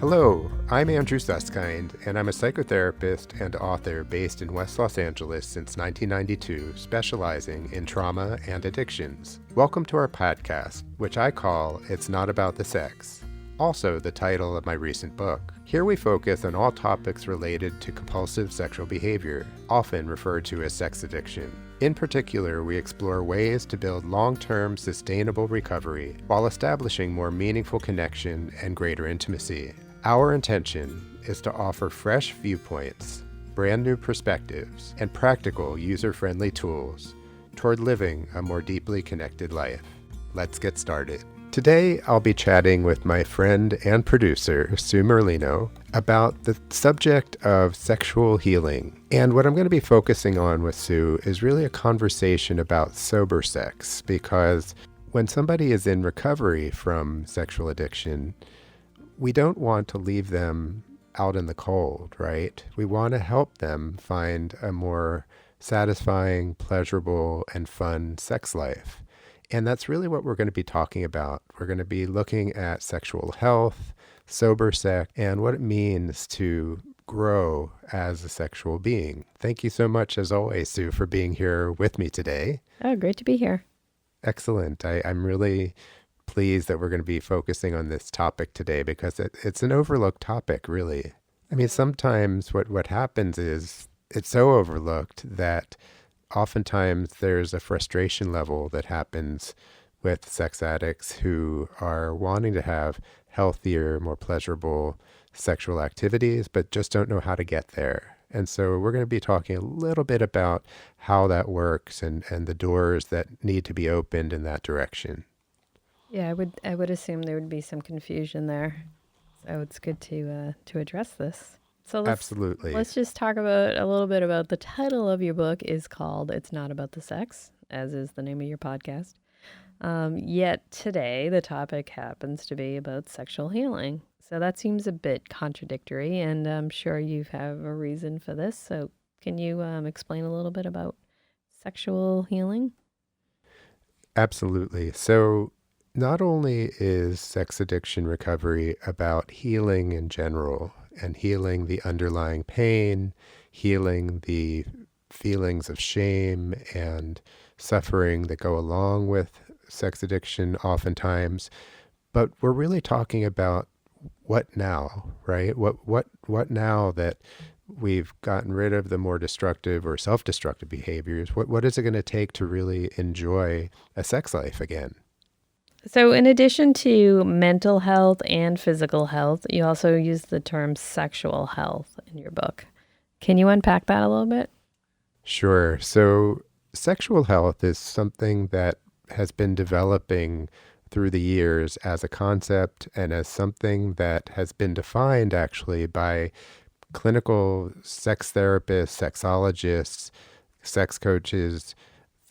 Hello, I'm Andrew Susskind, and I'm a psychotherapist and author based in West Los Angeles since 1992, specializing in trauma and addictions. Welcome to our podcast, which I call It's Not About the Sex, also the title of my recent book. Here we focus on all topics related to compulsive sexual behavior, often referred to as sex addiction. In particular, we explore ways to build long-term sustainable recovery while establishing more meaningful connection and greater intimacy. Our intention is to offer fresh viewpoints, brand new perspectives, and practical user-friendly tools toward living a more deeply connected life. Let's get started. Today, I'll be chatting with my friend and producer, Sue Merlino, about the subject of sexual healing. And what I'm going to be focusing on with Sue is really a conversation about sober sex, because when somebody is in recovery from sexual addiction, we don't want to leave them out in the cold, right? We want to help them find a more satisfying, pleasurable, and fun sex life. And that's really what we're going to be talking about. We're going to be looking at sexual health, sober sex, and what it means to grow as a sexual being. Thank you so much, as always, Sue, for being here with me today. Oh, great to be here. Excellent. I'm really pleased that we're going to be focusing on this topic today because it's an overlooked topic, really. I mean, sometimes what happens is it's so overlooked that oftentimes there's a frustration level that happens with sex addicts who are wanting to have healthier, more pleasurable sexual activities, but just don't know how to get there. And so we're going to be talking a little bit about how that works and the doors that need to be opened in that direction. Yeah, I would assume there would be some confusion there. So it's good to address this. So Absolutely. let's just talk about a little bit about the title of your book is called It's Not About the Sex, as is the name of your podcast. Yet today the topic happens to be about sexual healing. So that seems a bit contradictory, and I'm sure you have a reason for this. So can you explain a little bit about sexual healing? Absolutely. So not only is sex addiction recovery about healing in general and healing the underlying pain, healing the feelings of shame and suffering that go along with sex addiction oftentimes, but we're really talking about what now, right? What now that we've gotten rid of the more destructive or self-destructive behaviors? What is it going to take to really enjoy a sex life again? So, in addition to mental health and physical health, you also use the term sexual health in your book. Can you unpack that a little bit? Sure. So, sexual health is something that has been developing through the years as a concept and as something that has been defined actually by clinical sex therapists, sexologists, sex coaches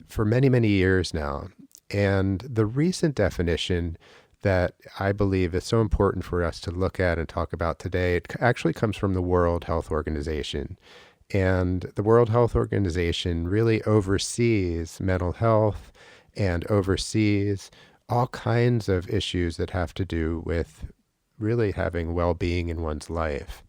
for many, many years now. And the recent definition that I believe is so important for us to look at and talk about today, it actually comes from the World Health Organization. And the World Health Organization really oversees mental health and oversees all kinds of issues that have to do with really having well-being in one's life.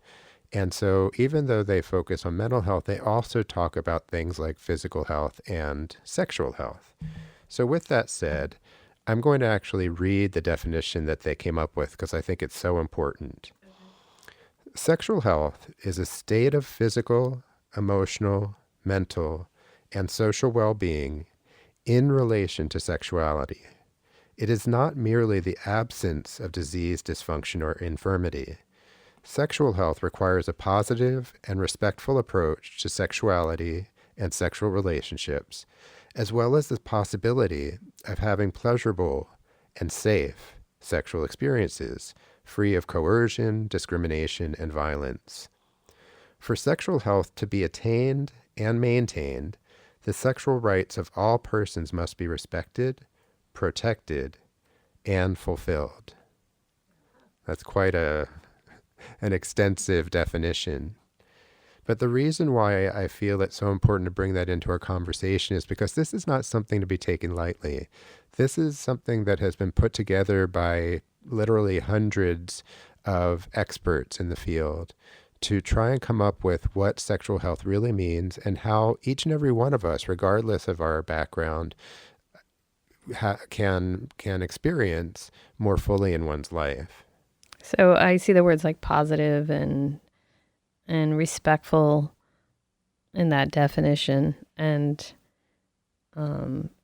And so even though they focus on mental health, they also talk about things like physical health and sexual health. So with that said, I'm going to actually read the definition that they came up with because I think it's so important. Sexual health is a state of physical, emotional, mental, and social well-being in relation to sexuality. It is not merely the absence of disease, dysfunction, or infirmity. Sexual health requires a positive and respectful approach to sexuality and sexual relationships, as well as the possibility of having pleasurable and safe sexual experiences, free of coercion, discrimination, and violence. For sexual health to be attained and maintained, the sexual rights of all persons must be respected, protected, and fulfilled. That's quite an extensive definition. But the reason why I feel it's so important to bring that into our conversation is because this is not something to be taken lightly. This is something that has been put together by literally hundreds of experts in the field to try and come up with what sexual health really means and how each and every one of us, regardless of our background, can experience more fully in one's life. So I see the words like positive and respectful in that definition, and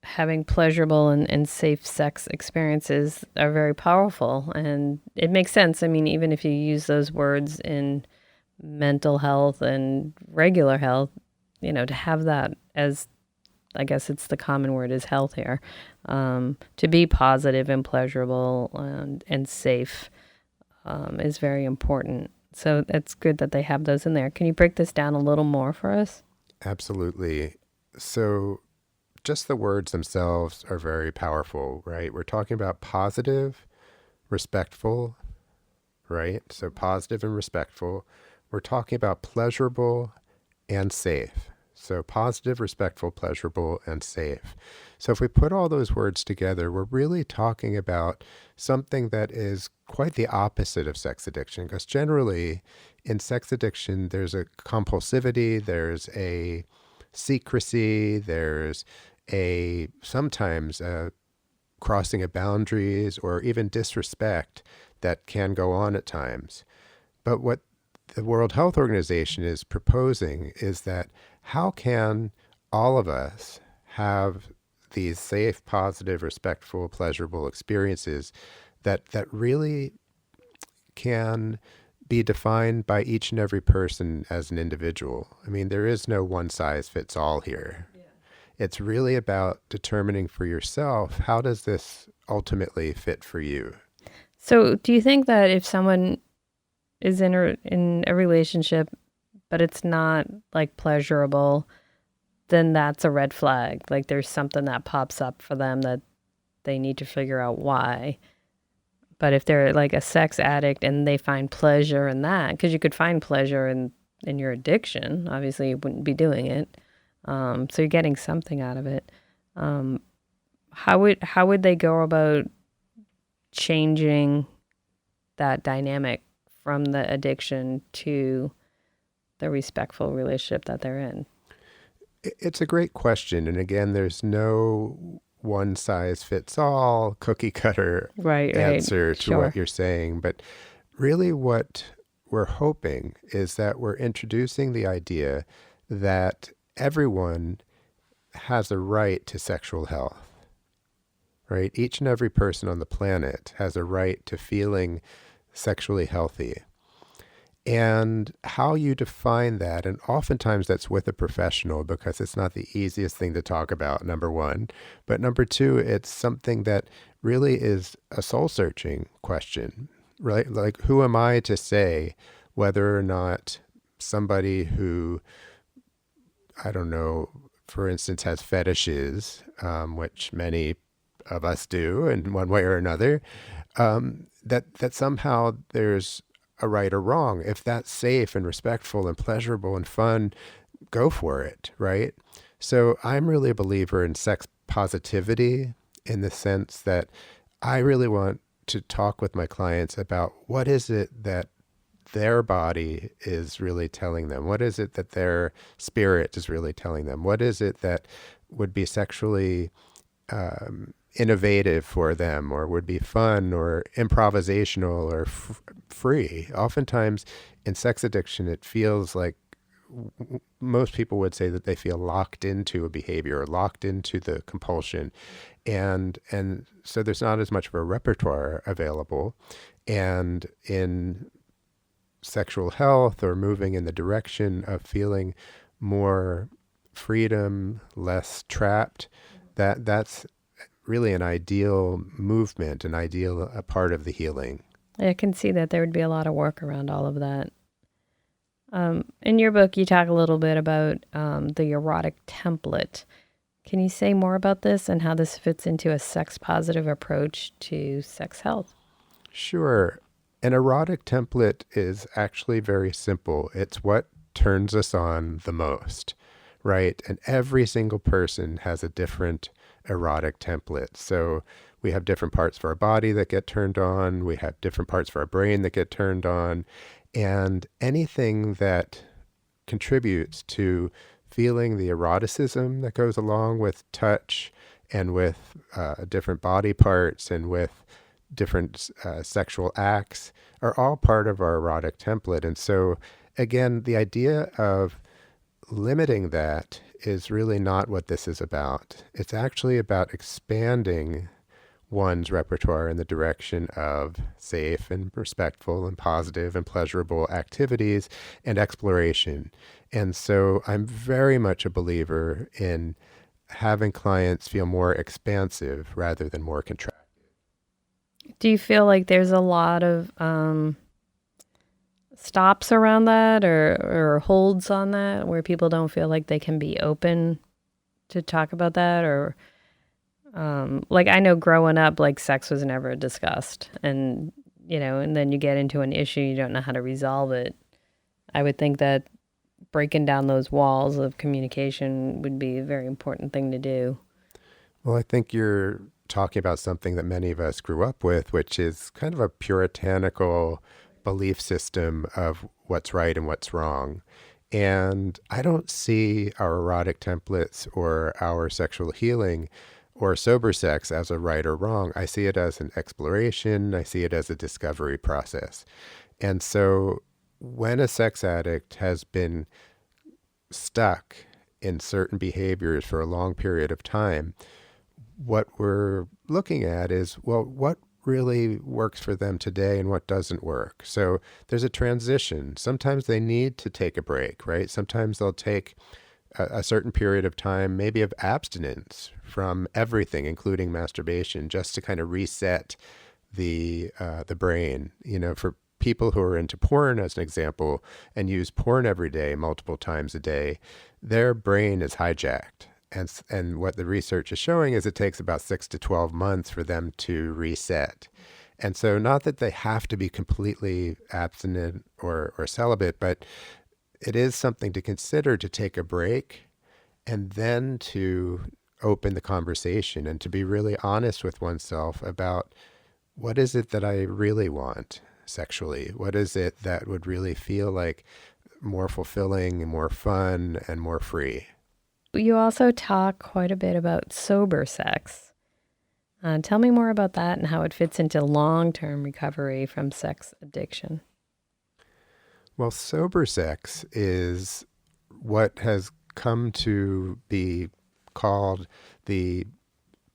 having pleasurable and safe sex experiences are very powerful. And it makes sense. I mean, even if you use those words in mental health and regular health, to have that as, I guess it's the common word is health here, to be positive and pleasurable and safe is very important. So it's good that they have those in there. Can you break this down a little more for us? Absolutely. So just the words themselves are very powerful, right? We're talking about positive, respectful, right? So positive and respectful. We're talking about pleasurable and safe. So positive, respectful, pleasurable, and safe. So if we put all those words together, we're really talking about something that is quite the opposite of sex addiction. Because generally in sex addiction, there's a compulsivity, there's a secrecy, there's a sometimes crossing of boundaries or even disrespect that can go on at times. But what the World Health Organization is proposing is that how can all of us have these safe, positive, respectful, pleasurable experiences that really can be defined by each and every person as an individual? I mean, there is no one size fits all here. Yeah. It's really about determining for yourself, how does this ultimately fit for you? So do you think that if someone is in a relationship, but it's not like pleasurable, then that's a red flag? Like there's something that pops up for them that they need to figure out why. But if they're like a sex addict and they find pleasure in that, because you could find pleasure in your addiction, obviously you wouldn't be doing it. So you're getting something out of it. How would they go about changing that dynamic from the addiction to the respectful relationship that they're in? It's a great question. And again, there's no one size fits all cookie cutter answer to what you're saying. But really what we're hoping is that we're introducing the idea that everyone has a right to sexual health, right? Each and every person on the planet has a right to feeling sexually healthy. And how you define that, and oftentimes that's with a professional because it's not the easiest thing to talk about, number one. But number two, it's something that really is a soul-searching question, right? Like, who am I to say whether or not somebody who, I don't know, for instance, has fetishes, which many of us do in one way or another, that somehow there's a right or wrong. If that's safe and respectful and pleasurable and fun, go for it, right? So I'm really a believer in sex positivity in the sense that I really want to talk with my clients about what is it that their body is really telling them? What is it that their spirit is really telling them? What is it that would be sexually innovative for them, or would be fun or improvisational or free? Oftentimes in sex addiction, it feels like most people would say that they feel locked into a behavior or locked into the compulsion. And so there's not as much of a repertoire available. And in sexual health or moving in the direction of feeling more freedom, less trapped, that's really an ideal movement, an ideal a part of the healing. I can see that there would be a lot of work around all of that. In your book, you talk a little bit about the erotic template. Can you say more about this and how this fits into a sex positive approach to sex health? Sure. An erotic template is actually very simple. It's what turns us on the most, right? And every single person has a different erotic template. So we have different parts of our body that get turned on, we have different parts of our brain that get turned on, and anything that contributes to feeling the eroticism that goes along with touch and with different body parts and with different sexual acts are all part of our erotic template. And so, again, the idea of limiting that is really not what this is about. It's actually about expanding one's repertoire in the direction of safe and respectful and positive and pleasurable activities and exploration. And so I'm very much a believer in having clients feel more expansive rather than more contracted. Do you feel like there's a lot of stops around that or holds on that where people don't feel like they can be open to talk about that? Or like I know growing up, like sex was never discussed, and and then you get into an issue, you don't know how to resolve it. I would think that breaking down those walls of communication would be a very important thing to do. Well, I think you're talking about something that many of us grew up with, which is kind of a puritanical belief system of what's right and what's wrong. And I don't see our erotic templates or our sexual healing or sober sex as a right or wrong. I see it as an exploration. I see it as a discovery process. And so when a sex addict has been stuck in certain behaviors for a long period of time, what we're looking at is, well, what really works for them today and what doesn't work. So there's a transition. Sometimes they need to take a break, right? Sometimes they'll take a certain period of time, maybe of abstinence from everything, including masturbation, just to kind of reset the brain. For people who are into porn, as an example, and use porn every day, multiple times a day, their brain is hijacked. And what the research is showing is it takes about 6 to 12 months for them to reset. And so not that they have to be completely abstinent or celibate, but it is something to consider to take a break and then to open the conversation and to be really honest with oneself about what is it that I really want sexually? What is it that would really feel like more fulfilling and more fun and more free? You also talk quite a bit about sober sex. Tell me more about that and how it fits into long-term recovery from sex addiction. Well, sober sex is what has come to be called the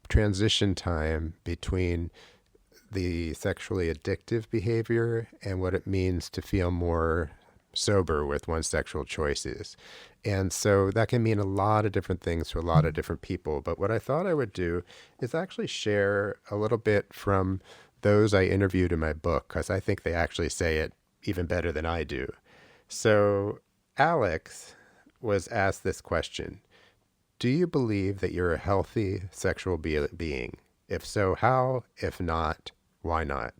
transition time between the sexually addictive behavior and what it means to feel more sober with one's sexual choices. And so that can mean a lot of different things to a lot of different people. But what I thought I would do is actually share a little bit from those I interviewed in my book, because I think they actually say it even better than I do. So Alex was asked this question: do you believe that you're a healthy sexual being? If so, how? If not, why not?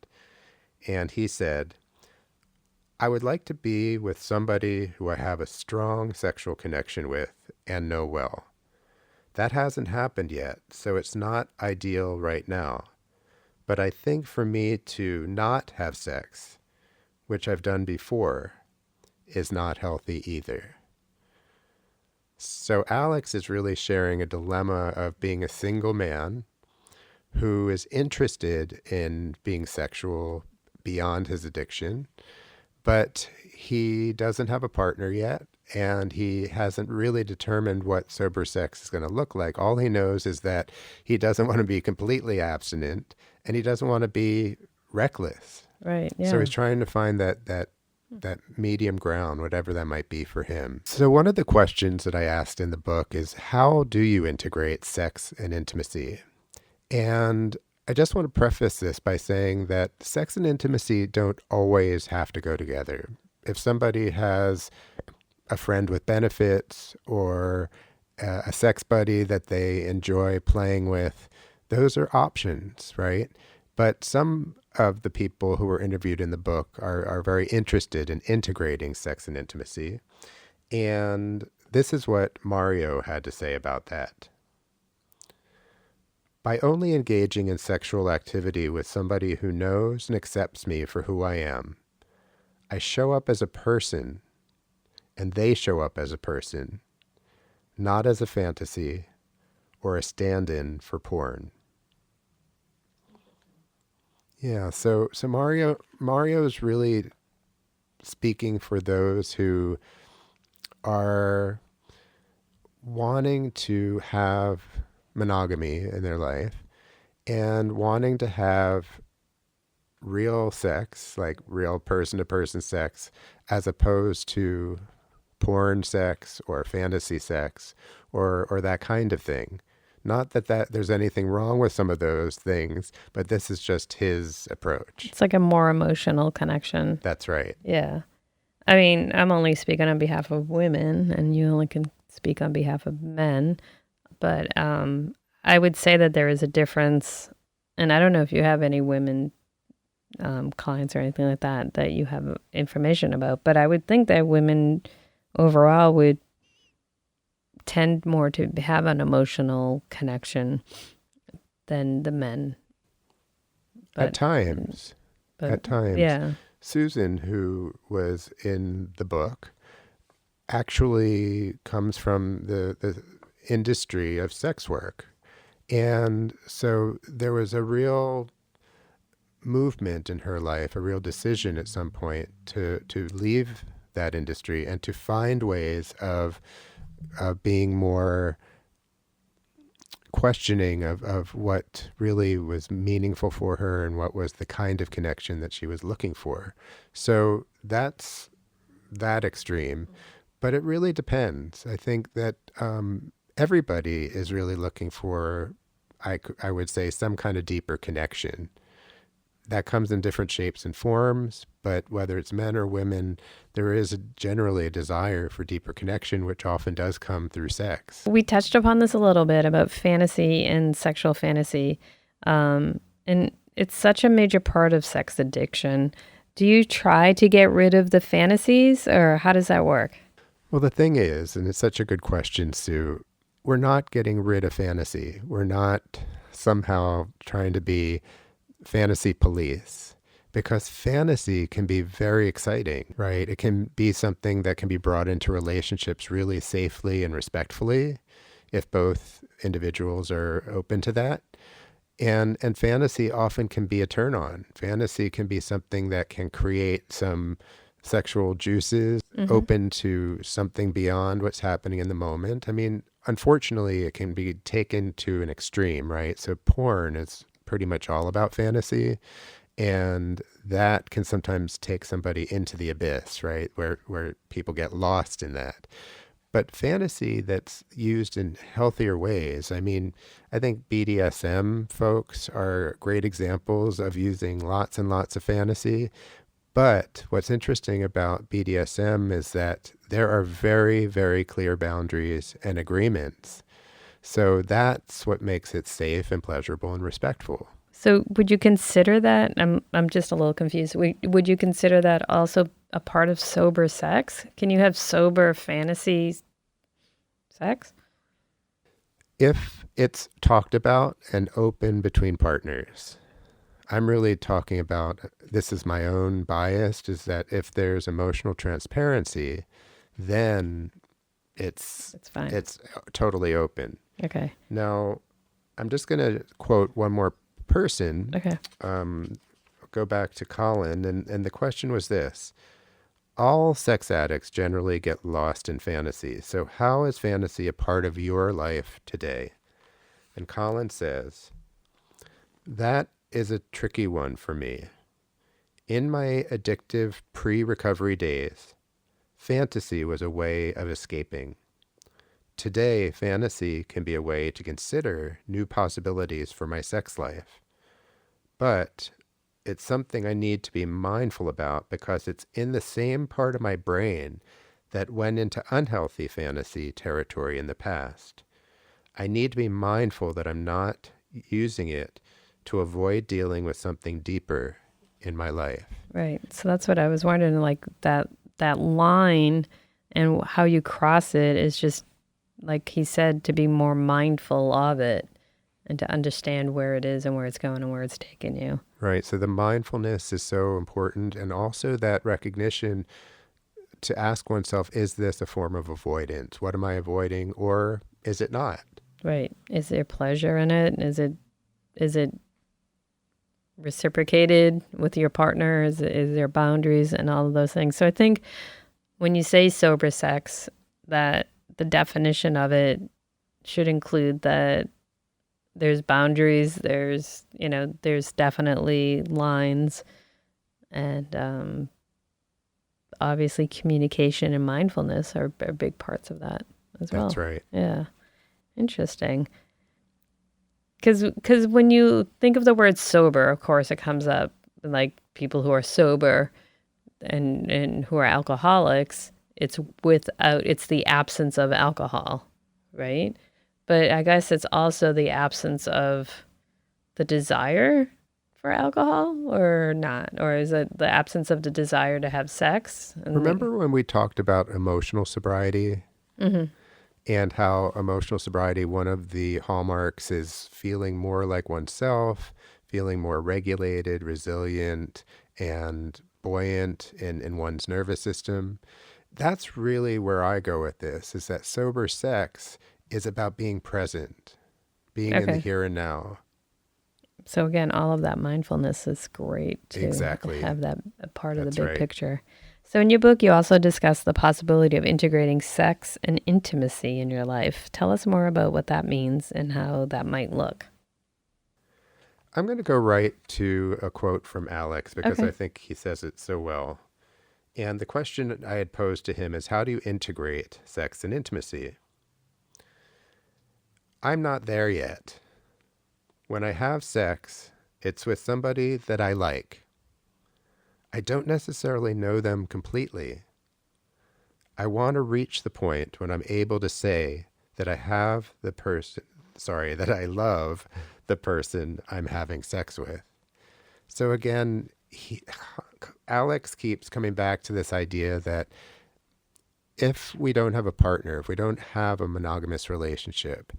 And he said, I would like to be with somebody who I have a strong sexual connection with and know well. That hasn't happened yet, so it's not ideal right now. But I think for me to not have sex, which I've done before, is not healthy either. So Alex is really sharing a dilemma of being a single man who is interested in being sexual beyond his addiction, but he doesn't have a partner yet, and he hasn't really determined what sober sex is going to look like. All he knows is that he doesn't want to be completely abstinent, and he doesn't want to be reckless. Right. So Yeah. he's trying to find that medium ground, whatever that might be for him. So one of the questions that I asked in the book is, how do you integrate sex and intimacy? And I just want to preface this by saying that sex and intimacy don't always have to go together. If somebody has a friend with benefits or a sex buddy that they enjoy playing with, those are options, right? But some of the people who were interviewed in the book are very interested in integrating sex and intimacy. And This is what Mario had to say about that. By only engaging in sexual activity with somebody who knows and accepts me for who I am, I show up as a person, and they show up as a person, not as a fantasy or a stand-in for porn. Yeah, so Mario's really speaking for those who are wanting to have monogamy in their life and wanting to have real sex, like real person to person sex, as opposed to porn sex or fantasy sex or that kind of thing. Not that there's anything wrong with some of those things, but this is just his approach. It's like a more emotional connection. That's right. Yeah. I mean, I'm only speaking on behalf of women, and you only can speak on behalf of men. But I would say that there is a difference, and I don't know if you have any women clients or anything like that you have information about. But I would think that women overall would tend more to have an emotional connection than the men. At times. At times. Yeah. Susan, who was in the book, actually comes from the industry of sex work. And so there was a real movement in her life, a real decision at some point to leave that industry and to find ways of being more questioning of what really was meaningful for her and what was the kind of connection that she was looking for. So that's that extreme. But it really depends. I think that everybody is really looking for, I would say, some kind of deeper connection. That comes in different shapes and forms, but whether it's men or women, there is generally a desire for deeper connection, which often does come through sex. We touched upon this a little bit about fantasy and sexual fantasy, and it's such a major part of sex addiction. Do you try to get rid of the fantasies, or how does that work? Well, the thing is, and it's such a good question, Sue, we're not getting rid of fantasy. We're not somehow trying to be fantasy police, because fantasy can be very exciting, right? It can be something that can be brought into relationships really safely and respectfully if both individuals are open to that. And fantasy often can be a turn on. Fantasy can be something that can create some sexual juices, open to something beyond what's happening in the moment. I mean, unfortunately, it can be taken to an extreme, right? So porn is pretty much all about fantasy, and that can sometimes take somebody into the abyss, right? Where people get lost in that. But fantasy that's used in healthier ways. I mean, I think BDSM folks are great examples of using lots and lots of fantasy. But what's interesting about BDSM is that there are very, very clear boundaries and agreements. So that's what makes it safe and pleasurable and respectful. So would you consider that? I'm just a little confused. Would you consider that also a part of sober sex? Can you have sober fantasy sex? If it's talked about and open between partners, I'm really talking about, this is my own bias, is that if there's emotional transparency, then it's fine. It's totally open. Okay. Now, I'm just going to quote one more person. Okay. Go back to Colin, and the question was this. All sex addicts generally get lost in fantasy. So how is fantasy a part of your life today? And Colin says, that is a tricky one for me. In my addictive pre-recovery days, fantasy was a way of escaping. Today, fantasy can be a way to consider new possibilities for my sex life. But it's something I need to be mindful about because it's in the same part of my brain that went into unhealthy fantasy territory in the past. I need to be mindful that I'm not using it to avoid dealing with something deeper in my life. Right. So that's what I was wondering, like that line And how you cross it is just, like he said, to be more mindful of it and to understand where it is and where it's going and where it's taking you. Right. So the mindfulness is so important. And also that recognition to ask oneself, is this a form of avoidance? What am I avoiding? Or is it not? Right. Is there pleasure in it? Is it reciprocated with your partner? Is there boundaries and all of those things? So I think when you say sober sex, that the definition of it should include that there's boundaries, there's definitely lines, and obviously communication and mindfulness are big parts of that as That's well. right. Yeah, interesting. Because when you think of the word sober, of course, it comes up like people who are sober and who are alcoholics. It's the absence of alcohol, right? But I guess it's also the absence of the desire for alcohol or not? Or is it the absence of the desire to have sex? Remember when we talked about emotional sobriety Mm-hmm. and how emotional sobriety, one of the hallmarks is feeling more like oneself, feeling more regulated, resilient, and buoyant in one's nervous system? That's really where I go with this, is that sober sex is about being present, being in the Okay. here and now. So again, all of that mindfulness is great to Exactly. have that a part of the That's big right. picture. So in your book, you also discuss the possibility of integrating sex and intimacy in your life. Tell us more about what that means and how that might look. I'm going to go right to a quote from Alex because I Okay. think he says it so well. And the question I had posed to him is, how do you integrate sex and intimacy? I'm not there yet. When I have sex, it's with somebody that I like. I don't necessarily know them completely. I want to reach the point when I'm able to say that that I love the person I'm having sex with. So again, Alex keeps coming back to this idea that if we don't have a partner, if we don't have a monogamous relationship,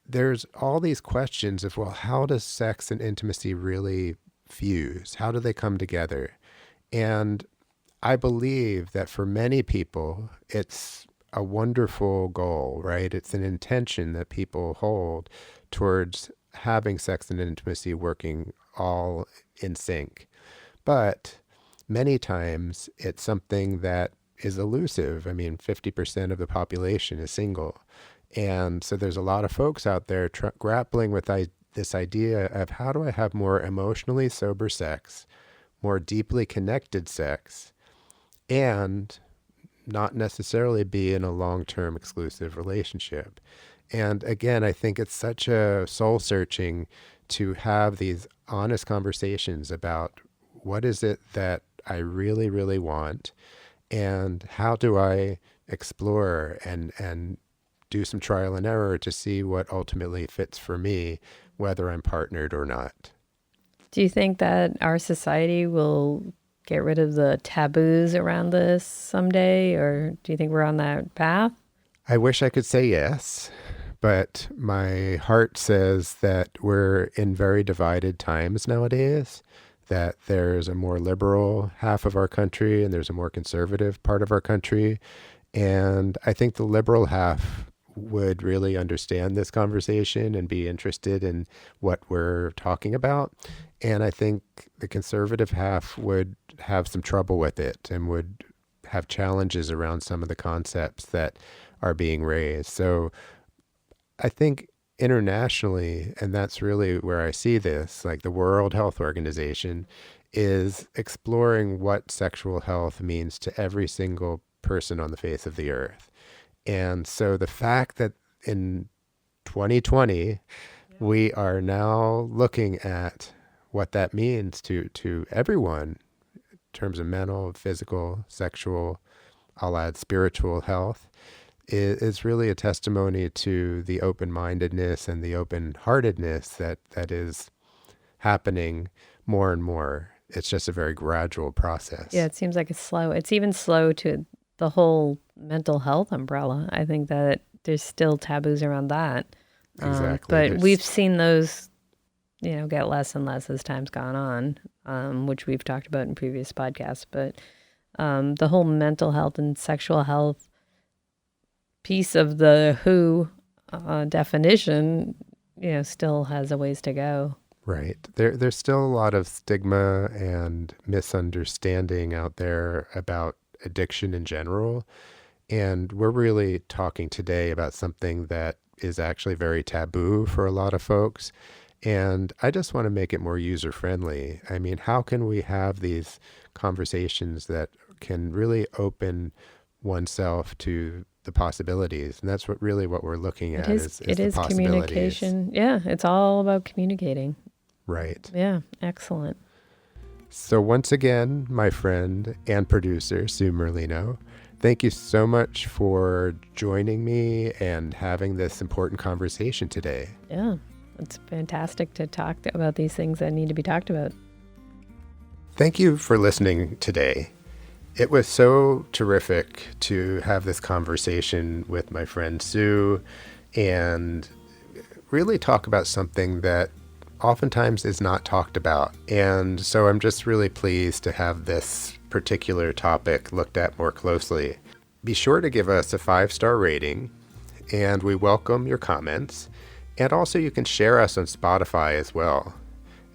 there's all these questions of, well, how does sex and intimacy really fuse? How do they come together? And I believe that for many people, it's a wonderful goal, right? It's an intention that people hold towards having sex and intimacy working all in sync. But many times it's something that is elusive. I mean, 50% of the population is single. And so there's a lot of folks out there grappling with this idea of, how do I have more emotionally sober sex, more deeply connected sex, and not necessarily be in a long-term exclusive relationship. And again, I think it's such a soul searching to have these honest conversations about what is it that I really, really want, and how do I explore and do some trial and error to see what ultimately fits for me, whether I'm partnered or not. Do you think that our society will get rid of the taboos around this someday, or do you think we're on that path? I wish I could say yes, but my heart says that we're in very divided times nowadays, that there's a more liberal half of our country and there's a more conservative part of our country. And I think the liberal half would really understand this conversation and be interested in what we're talking about. And I think the conservative half would have some trouble with it and would have challenges around some of the concepts that are being raised. So I think internationally, and that's really where I see this, like the World Health Organization is exploring what sexual health means to every single person on the face of the earth. And so the fact that in 2020, we are now looking at what that means to everyone in terms of mental, physical, sexual, I'll add spiritual health, is really a testimony to the open-mindedness and the open-heartedness that is happening more and more. It's just a very gradual Yeah, process. it seems like it's slow. It's even slow to the whole mental health umbrella. I think that there's still taboos around that. Exactly. But There's we've seen those, get less and less as time's gone on, which we've talked about in previous podcasts. But the whole mental health and sexual health piece of the WHO definition, still has a ways to go. right. There's still a lot of stigma and misunderstanding out there about addiction in general. And we're really talking today about something that is actually very taboo for a lot of folks. And I just want to make it more user friendly. I mean, how can we have these conversations that can really open oneself to the possibilities? And that's what we're looking It at is is it the is possibilities. communication. Yeah, it's all about communicating. Right. Yeah, excellent. So once again, my friend and producer, Sue Merlino, thank you so much for joining me and having this important conversation today. Yeah, it's fantastic to talk about these things that need to be talked about. Thank you for listening today. It was so terrific to have this conversation with my friend Sue and really talk about something that oftentimes is not talked about. And so I'm just really pleased to have this particular topic looked at more closely. Be sure to give us a 5-star rating, and we welcome your comments. And also you can share us on Spotify as well.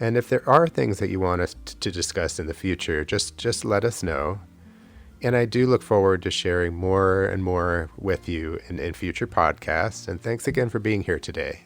And if there are things that you want us to discuss in the future, just let us know. And I do look forward to sharing more and more with you in future podcasts. And thanks again for being here today.